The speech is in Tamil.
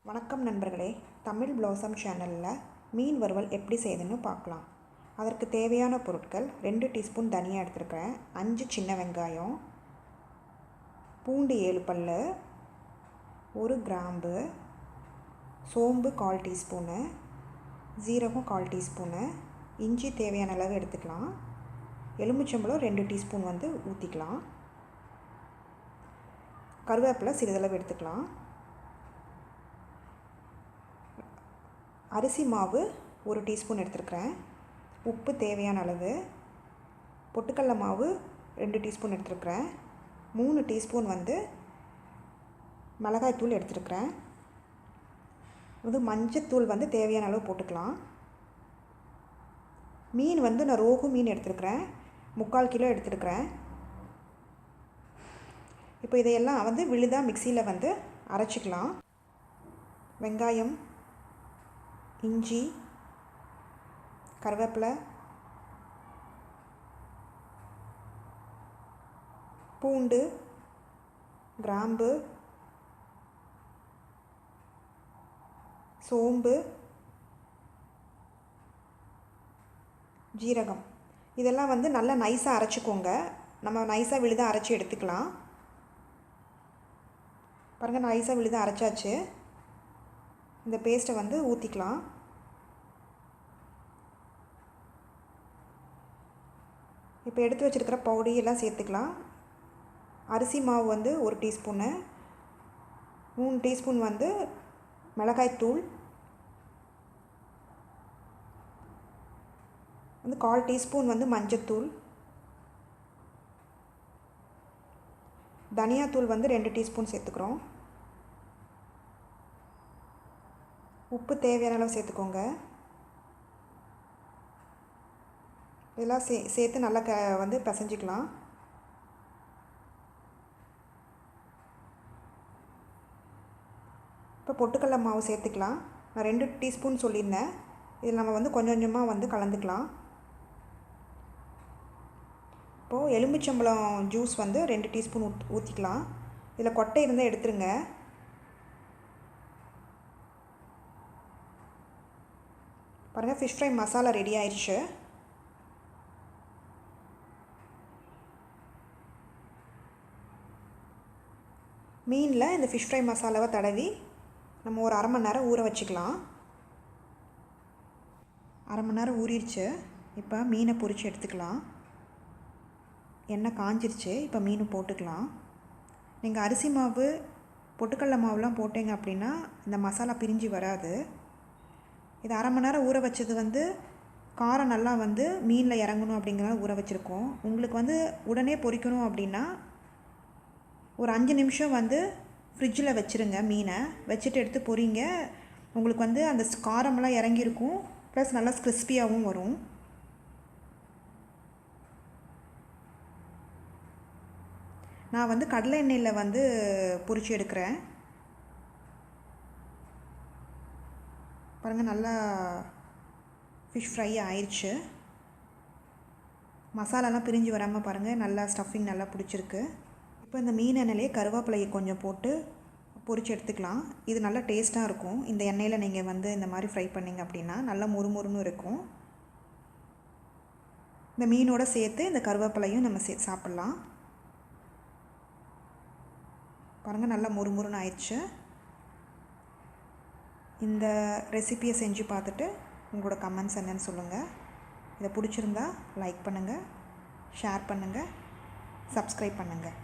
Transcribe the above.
வணக்கம் நண்பர்களே, தமிழ் ப்ளாசம் சேனலில் மீன் வறுவல் எப்படி செய்யுதுன்னு பார்க்கலாம். அதற்கு தேவையான பொருட்கள் 2 டீஸ்பூன் தனியா எடுத்துருக்கிறேன், 5 சின்ன வெங்காயம், பூண்டு 7 பல், 1 கிராம்பு, சோம்பு 1/4 டீஸ்பூனு, ஜீரகம் 1/4 டீஸ்பூனு, இஞ்சி தேவையான அளவு எடுத்துக்கலாம். எலுமிச்சம்பழம் 2 டீஸ்பூன் ஊற்றிக்கலாம். கருவேப்பிலை சிறிதளவு எடுத்துக்கலாம். அரிசி மாவு 1 டீஸ்பூன் எடுத்துருக்கிறேன். உப்பு தேவையான அளவு. பொட்டுக்கடலை மாவு 2 டீஸ்பூன் எடுத்துருக்கிறேன். 3 டீஸ்பூன் மிளகாய்த்தூள் எடுத்துருக்கிறேன். மஞ்சத்தூள் தேவையான அளவு போட்டுக்கலாம். மீன் நான் ரோகு மீன் எடுத்துருக்கிறேன், 3/4 கிலோ எடுத்துருக்கிறேன். இப்போ இதையெல்லாம் விழுதாக மிக்சியில் அரைச்சிக்கலாம். வெங்காயம், இஞ்சி, கருவேப்பிலை, பூண்டு, கிராம்பு, சோம்பு, ஜீரகம் இதெல்லாம் நல்லா நைஸாக அரைச்சிக்கோங்க. நம்ம நைஸாக விழுதாக அரைச்சி எடுத்துக்கலாம். பாருங்கள், நைஸாக விழுதாக அரைச்சாச்சு. இந்த பேஸ்ட்டை ஊற்றிக்கலாம். இப்போ எடுத்து வச்சுருக்கிற பவுடரியெல்லாம் சேர்த்துக்கலாம். அரிசி மாவு 1 டீஸ்பூனு, 3 டீஸ்பூன் மிளகாய்த்தூள், 1/4 டீஸ்பூன் மஞ்சத்தூள், தனியாத்தூள் 2 டீஸ்பூன் சேர்த்துக்கிறோம். உப்பு தேவையான அளவு சேர்த்துக்கோங்க. இதெல்லாம் சேர்த்து நல்லா பிசைஞ்சிக்கலாம். இப்போ பொட்டுக்கடலை மாவு சேர்த்துக்கலாம். நான் 2 டீஸ்பூன் சொல்லியிருந்தேன். இதில் நம்ம கொஞ்சம் கொஞ்சமாக கலந்துக்கலாம். இப்போது எலுமிச்சம்பழம் ஜூஸ் 2 டீஸ்பூன் ஊற்றிக்கலாம். இதில் கொட்டை இருந்தால் எடுத்துருங்க. பாருங்கள், ஃபிஷ் ஃப்ரை மசாலா ரெடி ஆயிடுச்சு. மீனில் இந்த ஃபிஷ் ஃப்ரை மசாலாவை தடவி நம்ம ஒரு 1/2 மணி நேரம் ஊற வச்சுக்கலாம். 1/2 மணி நேரம் ஊறிடுச்சு. இப்போ மீனை பொரித்து எடுத்துக்கலாம். எண்ணெய் காஞ்சிருச்சு. இப்போ மீன் போட்டுக்கலாம். நீங்கள் அரிசி மாவு, பொட்டுக்கடலை மாவுலாம் போட்டிங்க அப்படின்னா இந்த மசாலா பிரிஞ்சு வராது. இது 1/2 மணி நேரம் ஊற வச்சது காரம் நல்லா மீனில் இறங்கணும் அப்படிங்கிறத ஊற வச்சுருக்கோம். உங்களுக்கு உடனே பொரிக்கணும் அப்படின்னா ஒரு 5 நிமிஷம் ஃப்ரிட்ஜில் வச்சுருங்க. மீனை வச்சுட்டு எடுத்து பொரிங்க. உங்களுக்கு அந்த காரமெல்லாம் இறங்கியிருக்கும், ப்ளஸ் நல்லா கிறிஸ்பியாகவும் வரும். நான் கடலை எண்ணெயில் பொரிச்சு எடுக்கிறேன். பாருங்கள், நல்லா ஃபிஷ் ஃப்ரை ஆயிடுச்சு. மசாலாலாம் பிரிஞ்சு வராமல் பாருங்கள், நல்லா ஸ்டஃபிங் நல்லா பிடிச்சிருக்கு. இப்போ இந்த மீன் எண்ணெயிலே கருவேப்பிலையை கொஞ்சம் போட்டு பொரிச்சு எடுத்துக்கலாம். இது நல்லா டேஸ்ட்டாக இருக்கும். இந்த எண்ணெயில் நீங்கள் இந்த மாதிரி ஃப்ரை பண்ணிங்க அப்படின்னா நல்லா முறுமுறுன்னு இருக்கும். இந்த மீனோடு சேர்த்து இந்த கருவேப்பிலையும் நம்ம சாப்பிட்லாம். பாருங்கள், நல்லா முறுமுறுன்னு ஆயிடுச்சு. இந்த ரெசிபியை செஞ்சு பார்த்துட்டு உங்களோட கமெண்ட்ஸ் என்னன்னு சொல்லுங்கள். இதை பிடிச்சிருந்தா லைக் பண்ணுங்கள், ஷேர் பண்ணுங்கள், சப்ஸ்கிரைப் பண்ணுங்கள்.